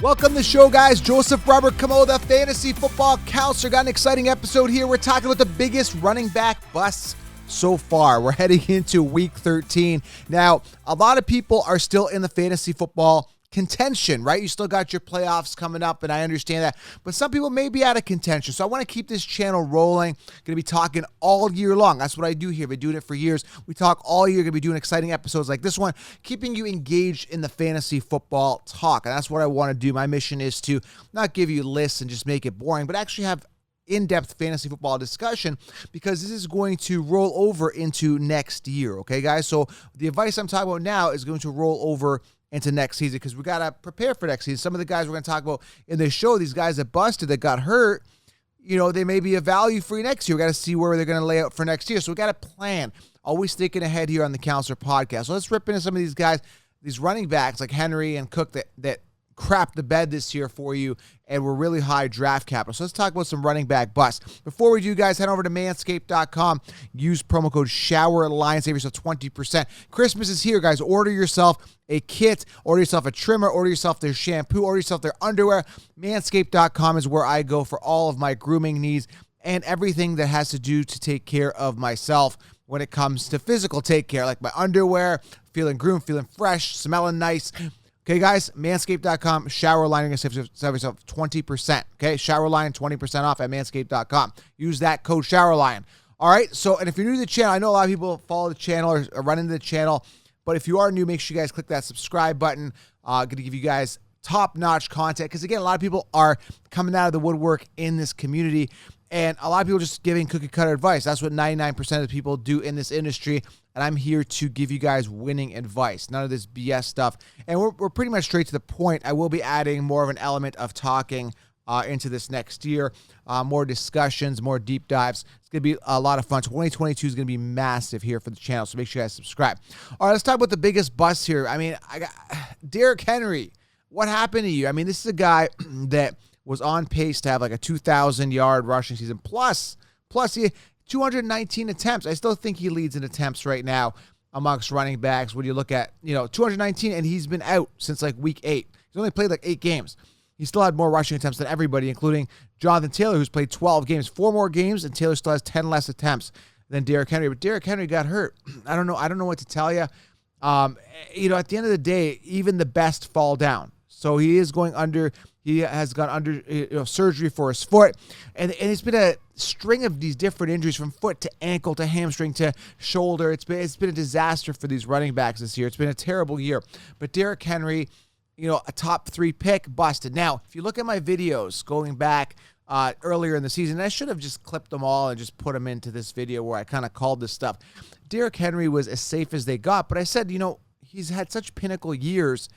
Welcome to the show, guys. Joseph Robert Camo, the fantasy football counselor. Got an exciting episode here. We're talking about the biggest running back busts so far. We're heading into week 13. Now, a lot of people are still in the fantasy football contention, right? You still got your playoffs coming up, and I understand that. But some people may be out of contention. So I want to keep this channel rolling. Going to be talking all year long. That's what I do here. I've been doing it for years. We talk all year. Going to be doing exciting episodes like this one, keeping you engaged in the fantasy football talk. And that's what I want to do. My mission is to not give you lists and just make it boring, but actually have in-depth fantasy football discussion, because this is going to roll over into next year. Okay, guys? So the advice I'm talking about now is going to roll over into next season, because we got to prepare for next season. Some of the guys we're going to talk about in this show, these guys that busted, that got hurt, you know, they may be a value for you next year. We got to see where they're going to lay out for next year. So we got to plan. Always thinking ahead here on the Counselor Podcast. So let's rip into some of these guys, these running backs like Henry and Cook that crapped the bed this year for you and were really high draft capital. So let's talk about some running back busts. Before we do, guys, head over to manscaped.com. Use promo code SHOWERLION. Save yourself 20%. Christmas is here, guys. Order yourself a kit. Order yourself a trimmer. Order yourself their shampoo. Order yourself their underwear. Manscaped.com is where I go for all of my grooming needs and everything that has to do to take care of myself when it comes to physical take care, like my underwear, feeling groomed, feeling fresh, smelling nice. Okay, guys, manscaped.com, shower line, you're going to save yourself 20%. Okay, shower line, 20% off at manscaped.com. Use that code ShowerLion. All right, so, and if you're new to the channel, I know a lot of people follow the channel or run into the channel, but if you are new, make sure you guys click that subscribe button. Going to give you guys top-notch content, because, again, a lot of people are coming out of the woodwork in this community, and a lot of people just giving cookie-cutter advice. That's what 99% of the people do in this industry, and I'm here to give you guys winning advice. None of this BS stuff. And we're pretty much straight to the point. I will be adding more of an element of talking into this next year. More discussions, more deep dives. It's going to be a lot of fun. 2022 is going to be massive here for the channel, so make sure you guys subscribe. All right, let's talk about the biggest bust here. I mean, I got Derrick Henry. What happened to you? I mean, this is a guy that was on pace to have like a 2,000-yard rushing season. Plus he 219 attempts. I still think he leads in attempts right now amongst running backs. When you look at, 219, and he's been out since like week 8. He's only played like 8 games. He still had more rushing attempts than everybody, including Jonathan Taylor, who's played 12 games, 4 more games, and Taylor still has 10 less attempts than Derrick Henry. But Derrick Henry got hurt. I don't know what to tell you. At the end of the day, even the best fall down. So he is going under. He has gone under surgery for his foot, and it's been a string of these different injuries from foot to ankle to hamstring to shoulder. It's been a disaster for these running backs this year. It's been a terrible year. But Derrick Henry, a top 3 pick, busted. Now, if you look at my videos going back earlier in the season, I should have just clipped them all and just put them into this video where I kind of called this stuff. Derrick Henry was as safe as they got, but I said, he's had such pinnacle years.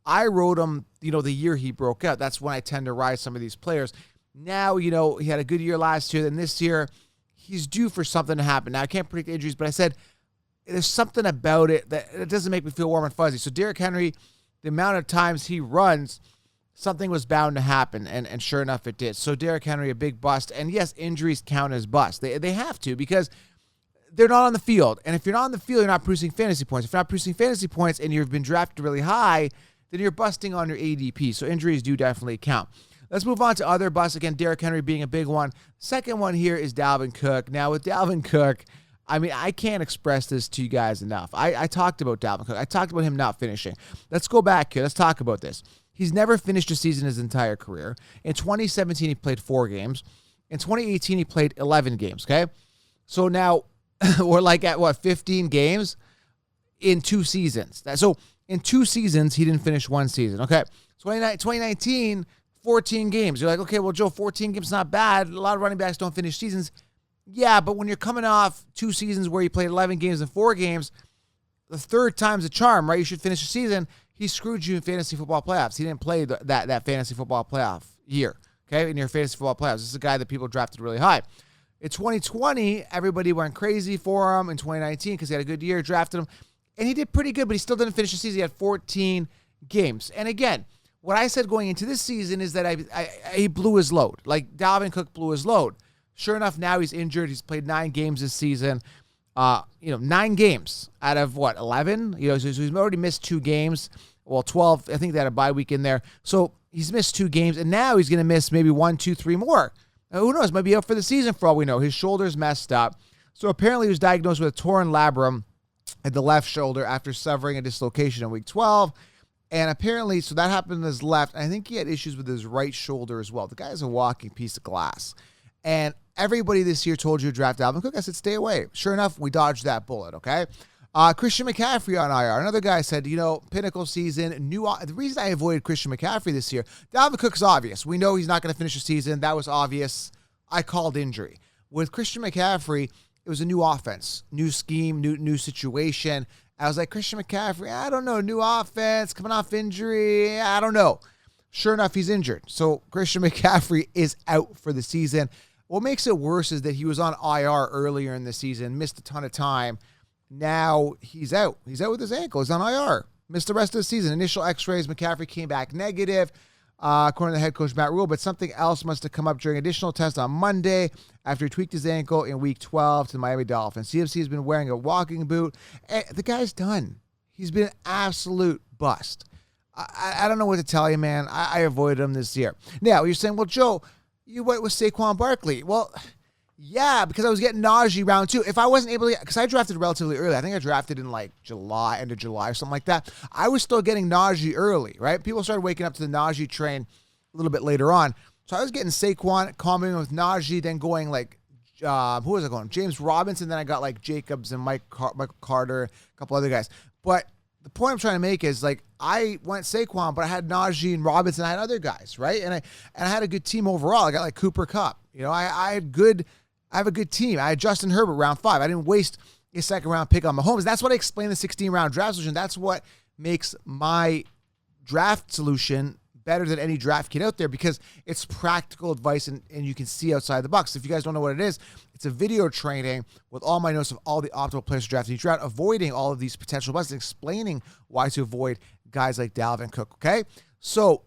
I wrote him, the year he broke out. That's when I tend to rise some of these players. Now, he had a good year last year. Then this year, he's due for something to happen. Now, I can't predict injuries, but I said there's something about it that it doesn't make me feel warm and fuzzy. So Derrick Henry, the amount of times he runs, something was bound to happen, and sure enough, it did. So Derrick Henry, a big bust. And yes, injuries count as bust. They have to, because they're not on the field. And if you're not on the field, you're not producing fantasy points. If you're not producing fantasy points and you've been drafted really high, then you're busting on your ADP. So injuries do definitely count. Let's move on to other busts. Again, Derrick Henry being a big one. Second one here is Dalvin Cook. Now, with Dalvin Cook, I mean, I can't express this to you guys enough. I talked about Dalvin Cook. I talked about him not finishing. Let's go back here. Let's talk about this. He's never finished a season his entire career. In 2017, he played 4 games. In 2018, he played 11 games, okay? So now we're like at, 15 games in 2 seasons. So in 2 seasons, he didn't finish 1 season. Okay, 2019, 14 games. You're like, okay, well, Joe, 14 games is not bad. A lot of running backs don't finish seasons. Yeah, but when you're coming off 2 seasons where you played 11 games and 4 games, the third time's a charm, right? You should finish the season. He screwed you in fantasy football playoffs. He didn't play that fantasy football playoff year, okay, in your fantasy football playoffs. This is a guy that people drafted really high. In 2020, everybody went crazy for him. In 2019, because he had a good year, drafted him. And he did pretty good, but he still didn't finish the season. He had 14 games. And again, what I said going into this season is that he blew his load. Like, Dalvin Cook blew his load. Sure enough, now he's injured. He's played 9 games this season. 9 games out of 11? So he's already missed 2 games. Well, 12. I think they had a bye week in there. So he's missed 2 games, and now he's going to miss maybe 1, 2, 3 more. Now, who knows? Might be out for the season for all we know. His shoulder's messed up. So apparently he was diagnosed with a torn labrum at the left shoulder after severing a dislocation in week 12. And apparently, so that happened in his left. I think he had issues with his right shoulder as well. The guy's a walking piece of glass. And everybody this year told you to draft Dalvin Cook. I said, stay away. Sure enough, we dodged that bullet, okay? Christian McCaffrey on IR. Another guy said, pinnacle season. The reason I avoided Christian McCaffrey this year, Dalvin Cook's obvious. We know he's not going to finish the season. That was obvious. I called injury. With Christian McCaffrey, it was a new offense, new scheme, new situation. I was like, Christian McCaffrey, I don't know, new offense, coming off injury, I don't know. Sure enough, he's injured. So Christian McCaffrey is out for the season. What makes it worse is that he was on IR earlier in the season, missed a ton of time. Now he's out. He's out with his ankle. He's on IR. Missed the rest of the season. Initial x-rays, McCaffrey came back negative, according to the head coach, Matt Rule, but something else must have come up during additional tests on Monday after he tweaked his ankle in week 12 to the Miami Dolphins. CMC has been wearing a walking boot. The guy's done. He's been an absolute bust. I don't know what to tell you, man. I avoided him this year. Now, you're saying, well, Joe, you went with Saquon Barkley. Well, yeah, because I was getting nausea round 2. If I wasn't able to, because I drafted relatively early. I think I drafted in like July, end of July or something like that. I was still getting nausea early, right? People started waking up to the nausea train a little bit later on. So I was getting Saquon, calming with nausea, then going like, who was I going? James Robinson. Then I got like Jacobs and Michael Carter, a couple other guys. But the point I'm trying to make is like I went Saquon, but I had Najee and Robinson. I had other guys, right? And I had a good team overall. I got like Cooper Kupp. I have a good team. I had Justin Herbert round 5. I didn't waste a second round pick on Mahomes. That's what I explained the 16 round draft solution. That's what makes my draft solution better than any draft kit out there because it's practical advice and you can see outside the box. If you guys don't know what it is, it's a video training with all my notes of all the optimal players to draft in each round, avoiding all of these potential busts, and explaining why to avoid guys like Dalvin Cook, okay? So,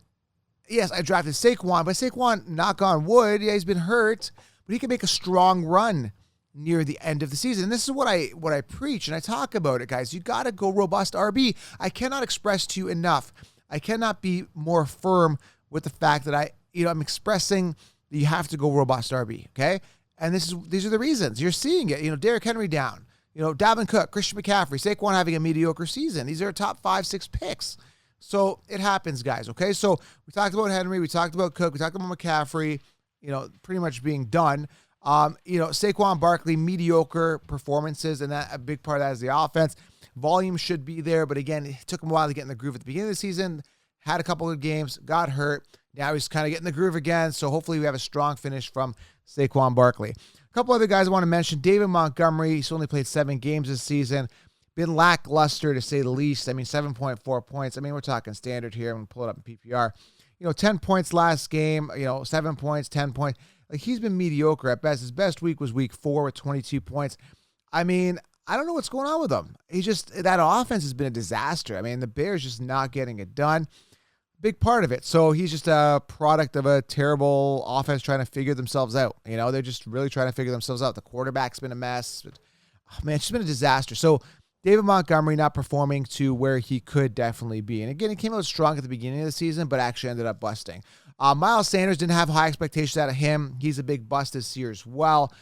yes, I drafted Saquon, but Saquon, knock on wood, yeah, he's been hurt, but he can make a strong run near the end of the season. And this is what I preach and I talk about it, guys. You got to go robust RB. I cannot express to you enough. I cannot be more firm with the fact that I'm expressing that you have to go robust RB, okay? And these are the reasons. You're seeing it. Derrick Henry down. Dalvin Cook, Christian McCaffrey, Saquon having a mediocre season. These are top 5, 6 picks. So it happens, guys, okay? So we talked about Henry, we talked about Cook, we talked about McCaffrey, pretty much being done. Saquon Barkley, mediocre performances, and that a big part of that is the offense. Volume should be there, but again, it took him a while to get in the groove at the beginning of the season. Had a couple of games, got hurt. Now he's kind of getting the groove again, so hopefully we have a strong finish from Saquon Barkley. A couple other guys I want to mention. David Montgomery, he's only played 7 games this season. Been lackluster, to say the least. 7.4 points. We're talking standard here. I'm going to pull it up in PPR. 10 points last game, 7 points, 10 points. Like, he's been mediocre at best. His best week was week 4 with 22 points. I don't know what's going on with him. That offense has been a disaster. The Bears just not getting it done. Big part of it. So he's just a product of a terrible offense trying to figure themselves out. They're just really trying to figure themselves out. The quarterback's been a mess. It's just been a disaster. So David Montgomery not performing to where he could definitely be. And again, he came out strong at the beginning of the season, but actually ended up busting. Miles Sanders didn't have high expectations out of him. He's a big bust this year as well.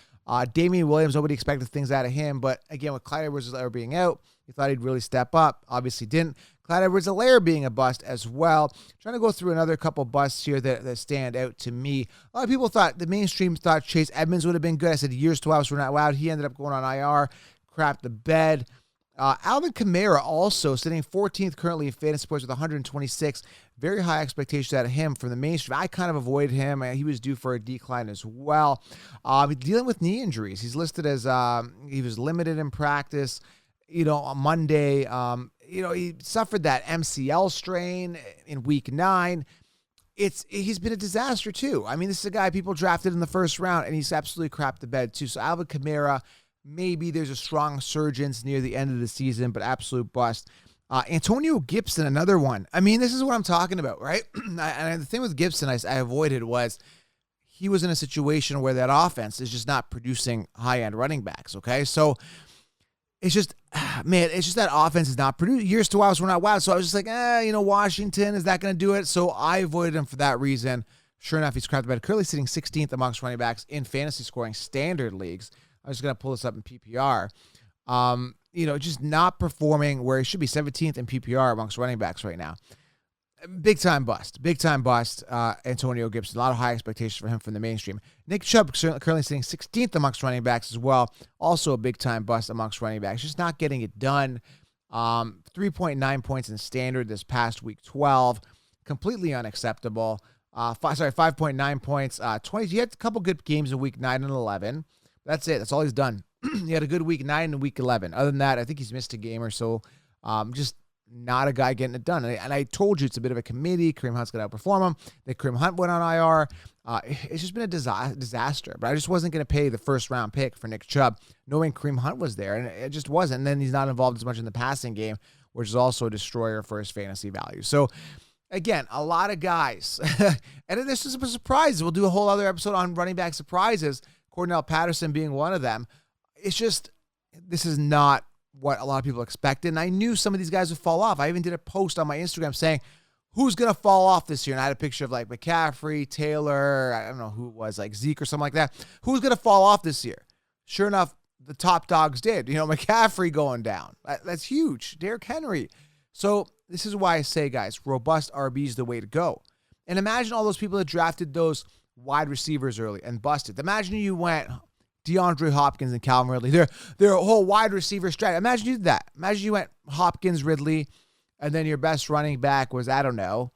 Damian Williams, nobody expected things out of him. But again, with Clyde Edwards-Helaire being out, he thought he'd really step up. Obviously didn't. Clyde Edwards-Helaire being a bust as well. Trying to go through another couple busts here that stand out to me. A lot of people thought, the mainstream thought Chase Edmonds would have been good. I said years 12 were not allowed. He ended up going on IR, crapped the bed. Alvin Kamara also sitting 14th currently in fantasy points with 126. Very high expectations out of him from the mainstream. I kind of avoided him. He was due for a decline as well. Dealing with knee injuries. He's listed as he was limited in practice. On Monday, he suffered that MCL strain in week 9. He's been a disaster too. This is a guy people drafted in the first round, and he's absolutely crapped the bed too. So Alvin Kamara, maybe there's a strong surgence near the end of the season, but absolute bust. Antonio Gibson, another one. This is what I'm talking about, right? And the thing with Gibson I avoided was he was in a situation where that offense is just not producing high-end running backs, okay? So it's just man, it's just that offense is not produced. Years to Wilds were not wild. So I was just like, Washington, is that going to do it? So I avoided him for that reason. Sure enough, he's crapped the bed. Currently sitting 16th amongst running backs in fantasy scoring standard leagues. I was just going to pull this up in PPR. Just not performing where he should be, 17th in PPR amongst running backs right now. Big time bust. Antonio Gibson. A lot of high expectations for him from the mainstream. Nick Chubb currently sitting 16th amongst running backs as well. Also a big time bust amongst running backs. Just not getting it done. 3.9 points in standard this past week 12. Completely unacceptable. 5.9 points. 20. He had a couple good games in week 9 and 11. That's it. That's all he's done. He had a good week 9 and week 11. Other than that, I think he's missed a game or so. Just not a guy getting it done. And I told you it's a bit of a committee. Kareem Hunt's going to outperform him. Then Kareem Hunt went on IR. It's just been a disaster. But I just wasn't going to pay the first-round pick for Nick Chubb, knowing Kareem Hunt was there. And it just wasn't. And then he's not involved as much in the passing game, which is also a destroyer for his fantasy value. So, again, a lot of guys. And this is a surprise. We'll do a whole other episode on running back surprises, Cornell Patterson being one of them. It's just, this is not what a lot of people expected. And I knew some of these guys would fall off. I even did a post on my Instagram saying, who's going to fall off this year? And I had a picture of like McCaffrey, Taylor, I don't know who it was, like Zeke or something like that. Who's going to fall off this year? Sure enough, the top dogs did. McCaffrey going down. That's huge. Derrick Henry. So this is why I say, guys, robust RB is the way to go. And imagine all those people that drafted those wide receivers early and busted. Imagine you went DeAndre Hopkins and Calvin Ridley. They're a whole wide receiver strategy. Imagine you did that. Imagine you went Hopkins, Ridley, and then your best running back was, I don't know.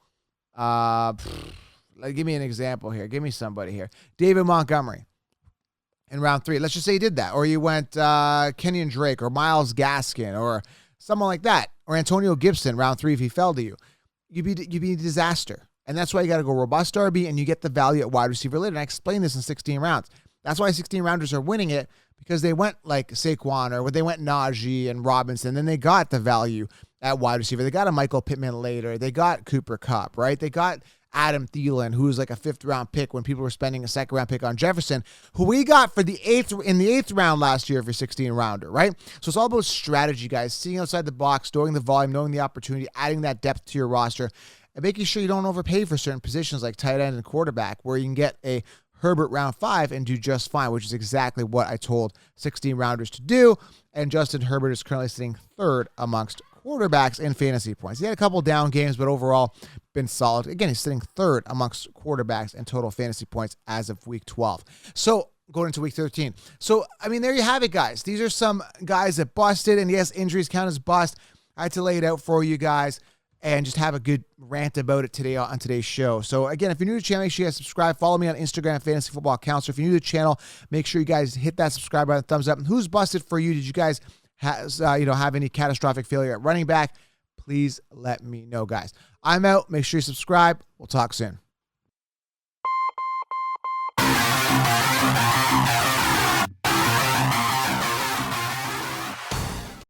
Give me an example here. Give me somebody here. David Montgomery in round 3. Let's just say you did that. Or you went Kenyon Drake or Myles Gaskin or someone like that. Or Antonio Gibson, round 3, if he fell to you. You'd be a disaster. And that's why you got to go robust RB and you get the value at wide receiver later. And I explained this in 16 rounds. That's why 16-rounders are winning it, because they went like Saquon or they went Najee and Robinson. Then they got the value at wide receiver. They got a Michael Pittman later. They got Cooper Kupp, right? They got Adam Thielen, who was like a 5th-round pick when people were spending a 2nd-round pick on Jefferson, who we got for the 8th round last year for 16-rounder, right? So it's all about strategy, guys. Seeing outside the box, knowing the volume, knowing the opportunity, adding that depth to your roster, and making sure you don't overpay for certain positions like tight end and quarterback, where you can get a Herbert round 5 and do just fine, which is exactly what I told 16-rounders to do. And Justin Herbert is currently sitting 3rd amongst quarterbacks in fantasy points. He had a couple down games, but overall been solid. Again, he's sitting 3rd amongst quarterbacks in total fantasy points as of week 12. So going into week 13. So, there you have it, guys. These are some guys that busted, and yes, injuries count as bust. I had to lay it out for you guys and just have a good rant about it today on today's show. So again, if you're new to the channel, make sure you guys subscribe. Follow me on Instagram, Fantasy Football Counselor. If you're new to the channel, make sure you guys hit that subscribe button, thumbs up. And who's busted for you? Did you guys have any catastrophic failure at running back? Please let me know, guys. I'm out. Make sure you subscribe. We'll talk soon.